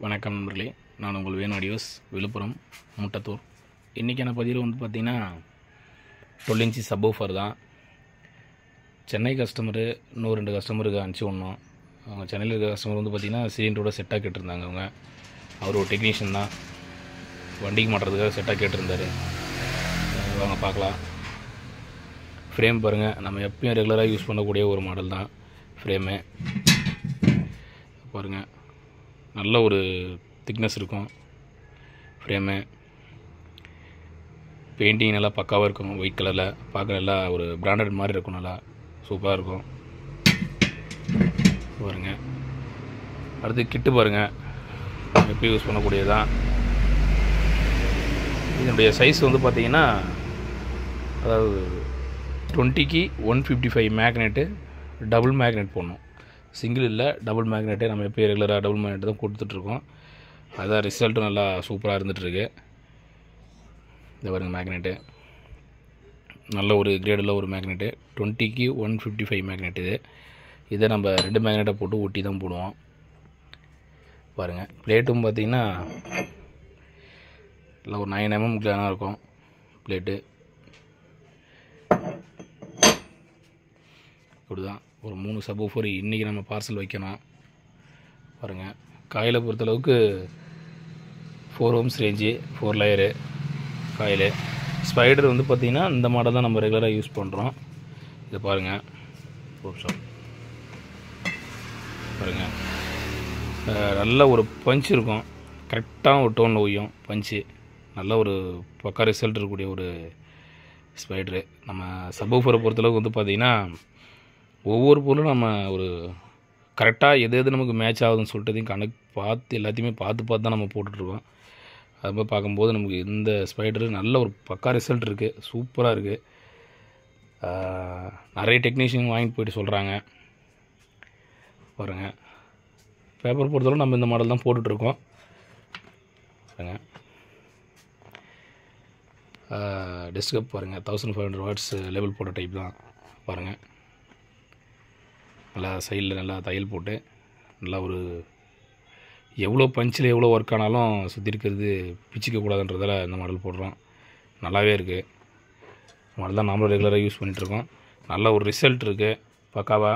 வணக்கம் நண்பர்களே, நான் உங்கள் வேணு ஆடியோஸ், விழுப்புரம் முட்டத்தூர். இன்றைக்கான பதிவு வந்து பார்த்திங்கன்னா 12 இன்ச்சு சப்வூஃபர் தான். சென்னை கஸ்டமரு இன்னும் 2 கஸ்டமருக்கு அனுப்பிச்சி விடணும். அவங்க சென்னையில் இருக்கிற கஸ்டமர் வந்து பார்த்திங்கன்னா சிலிண்டரோட செட்டாக கேட்டிருந்தாங்க. அவர் ஒரு டெக்னீஷியன் தான், வண்டிக்கு மாட்டுறதுக்காக செட்டாக கேட்டிருந்தார். வாங்க பார்க்கலாம். ஃப்ரேம் பாருங்கள், நம்ம எப்பயும் ரெகுலராக யூஸ் பண்ணக்கூடிய ஒரு மாடல் தான் ஃப்ரேமு. பாருங்கள், நல்ல ஒரு திக்னஸ் இருக்கும் ஃப்ரேமு. பெயிண்டிங் நல்லா பக்காவாக இருக்கும், ஒயிட் கலரில் பார்க்க நல்லா ஒரு பிராண்டட் மாதிரி இருக்கும், நல்லா சூப்பராக இருக்கும் பாருங்கள். அடுத்து கிட்டு பாருங்கள், எப்படி யூஸ் பண்ணக்கூடியது தான். இதனுடைய சைஸ் வந்து பார்த்திங்கன்னா, அதாவது 20க்கு 155 மேக்னெட்டு, டபுள் மேக்னெட் போடணும், சிங்கிள் இல்லை டபுள் மேக்னெட்டே. நம்ம எப்போ ரெகுலராக டபுள் மேக்னெட் தான் கொடுத்துட்ருக்கோம். அதுதான் ரிசல்ட்டும் நல்லா சூப்பராக இருந்துகிட்ருக்கு. இந்த பாருங்கள், மேக்னெட்டு நல்ல ஒரு கிரேடில் ஒரு மேக்னெட்டு, 20க்கு 155 மேக்னெட். இதை நம்ம 2 மேக்னெட்டை போட்டு ஒட்டி தான் போடுவோம் பாருங்கள். பிளேட்டும் பார்த்திங்கன்னா இல்லை ஒரு 9 mm கிளானாக இருக்கும் பிளேட்டு. இப்படி தான் ஒரு 3 சப்வூஃபர் இன்றைக்கி நம்ம பார்சல் வைக்கணும் பாருங்கள். காயிலை பொறுத்தளவுக்கு 4 ohms range, 4 layer coil. Spider வந்து பார்த்திங்கன்னா இந்த மாடல் தான் நம்ம ரெகுலராக யூஸ் பண்ணுறோம். இதை பாருங்கள், பாருங்கள், நல்ல ஒரு பஞ்ச் இருக்கும், கரெக்டாக ஒரு டோனில் ஒய்யும் பஞ்சு. நல்ல ஒரு பக்கா ரிசல்ட் இருக்கக்கூடிய ஒரு ஸ்பைடரு. நம்ம சப்வூஃபரை பொறுத்தளவுக்கு வந்து பார்த்திங்கன்னா ஒவ்வொரு பொருளும் நம்ம ஒரு கரெக்டாக எது நமக்கு மேட்ச் ஆகுதுன்னு சொல்லிட்டு கணக்கு பார்த்து எல்லாத்தையுமே பார்த்து தான் நம்ம போட்டுட்ருக்கோம். அது மாதிரி பார்க்கும்போது நமக்கு இந்த ஸ்பைடரு நல்ல ஒரு பக்கா ரிசல்ட் இருக்குது, சூப்பராக இருக்குது. நிறைய டெக்னீஷியன் வாங்கிட்டு போயிட்டு சொல்கிறாங்க பாருங்கள். பேப்பர் பொறுத்தளவு நம்ம இந்த மாடல் தான் போட்டுட்ருக்கோம் பாருங்கள். டெஸ்க்டாப் பாருங்கள், 1500 வாட்ஸ் லெவல் போட்ட டைப் தான் பாருங்கள். நல்லா சைடில் நல்லா தையல் போட்டு நல்லா ஒரு எவ்வளோ பஞ்சில் எவ்வளோ ஒர்க் ஆனாலும் சுற்றி இருக்கிறது பிச்சிக்கக்கூடாதுன்றதால இந்த மாடல் போடுறோம். நல்லாவே இருக்குது. மாடல் தான் நாமளும் ரெகுலராக யூஸ் பண்ணிகிட்ருக்கோம். நல்ல ஒரு ரிசல்ட் இருக்குது பக்காவாக.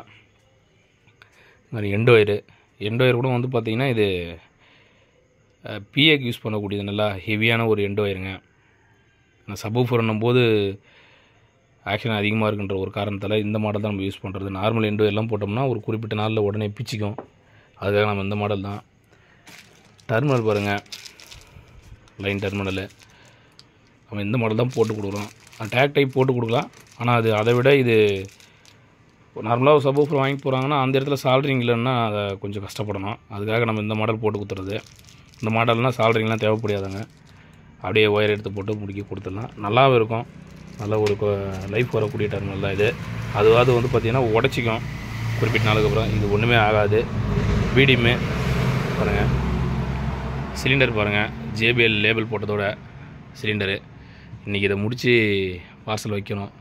இந்த மாதிரி எண்ட் ஒயர் கூட வந்து பார்த்திங்கன்னா இது பிஏக்கு யூஸ் பண்ணக்கூடியது, நல்லா ஹெவியான ஒரு எண்ட் ஒயருங்க. சப்வூஃபர்னும் போது ஆக்ஷன் அதிகமாக இருக்குன்ற ஒரு காரணத்தால் இந்த மாடல் தான் நம்ம யூஸ் பண்ணுறது. நார்மல் எண்டோ எல்லாம் போட்டோம்னா ஒரு குறிப்பிட்ட நாளில் உடனே பிச்சிக்கும். அதுக்காக நம்ம இந்த மாடல் தான். டெர்மினல் பாருங்கள், லைன் டெர்மினலு நம்ம இந்த மாடல் தான் போட்டு கொடுக்குறோம். டேக் டைப் போட்டு கொடுக்கலாம், ஆனால் அது அதை விட இது நார்மலாக ஒரு சப்வூஃபர் வாங்கி போகிறாங்கன்னா அந்த இடத்துல சால்ட்ரிங் இல்லைன்னா அதை கொஞ்சம் கஷ்டப்படணும். அதுக்காக நம்ம இந்த மாடல் போட்டு கொடுத்துறது. இந்த மாடல்னால் சால்ட்ரிங்லாம் தேவைப்படாதுங்க, அப்படியே ஒயர் எடுத்து போட்டு முடிக்க கொடுத்துடலாம். நல்லாவும் இருக்கும், நல்ல ஒரு லைஃப் வரக்கூடிய டெர்மினல் தான் இது. அதுவாது வந்து பார்த்திங்கன்னா உடச்சிக்கும் குறிப்பிட்ட நாளுக்கு அப்புறம், இது ஒன்றுமே ஆகாது. பிடிஎம்மு பாருங்கள், சிலிண்டர் பாருங்கள், ஜேபிஎல் லேபிள் போட்டதோட சிலிண்டரு. இன்றைக்கி இதை முடித்து பார்சல் வைக்கணும்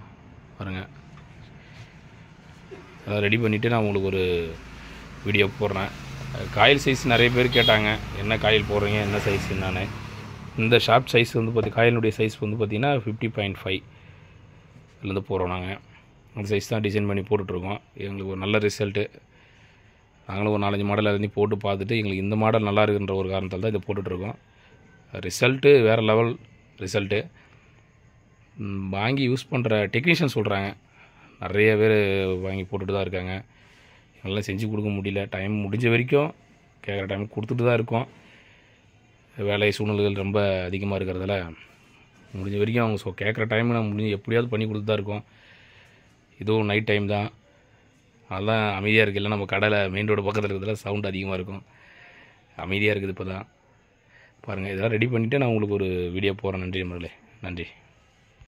பாருங்கள். அதை ரெடி பண்ணிவிட்டு நான் உங்களுக்கு ஒரு வீடியோ போடுறேன். காயில் சைஸ் நிறைய பேர் கேட்டாங்க, என்ன காயில் போடுறீங்க, என்ன சைஸ் என்னான்னு. இந்த ஷார்ப் சைஸ் வந்து காயினுடைய சைஸ் வந்து பார்த்திங்கன்னா 50.5 இதுலேருந்து போகிறோம் நாங்கள். அந்த சைஸ் தான் டிசைன் பண்ணி போட்டுட்ருக்கோம். எங்களுக்கு ஒரு நல்ல ரிசல்ட்டு. நாங்களும் ஒரு 4-5 மாடல் எல்லாத்தையும் போட்டு பார்த்துட்டு எங்களுக்கு இந்த மாடல் நல்லா இருக்குன்ற ஒரு காரணத்தால் தான் இதை போட்டுட்ருக்கோம். ரிசல்ட்டு வேறு லெவல் ரிசல்ட்டு. வாங்கி யூஸ் பண்ணுற டெக்னீஷியன் சொல்கிறாங்க, நிறைய பேர் வாங்கி போட்டுட்டு தான் இருக்காங்க. எங்களால் செஞ்சு கொடுக்க முடியல, டைம் முடிஞ்ச வரைக்கும் கேட்குற டைம் கொடுத்துட்டு தான் இருக்கோம். வேலை சூழ்நிலைகள் ரொம்ப அதிகமாக இருக்கிறதால முடிஞ்ச வரைக்கும் அவங்க கேட்குற டைம் நான் முடிஞ்சு எப்படியாவது பண்ணி கொடுத்து தான் இருக்கோம். இதுவும் நைட் டைம் தான், அதெல்லாம் அமைதியாக இருக்குது. இல்லை நம்ம கடையில் மெயின் ரோடு பக்கத்தில் இருக்கிறதுல சவுண்ட் அதிகமாக இருக்கும், அமைதியாக இருக்குது இப்போ தான் பாருங்கள். இதெல்லாம் ரெடி பண்ணிவிட்டு நான் உங்களுக்கு ஒரு வீடியோ போடுறேன். நன்றி நண்பர்களே, நன்றி.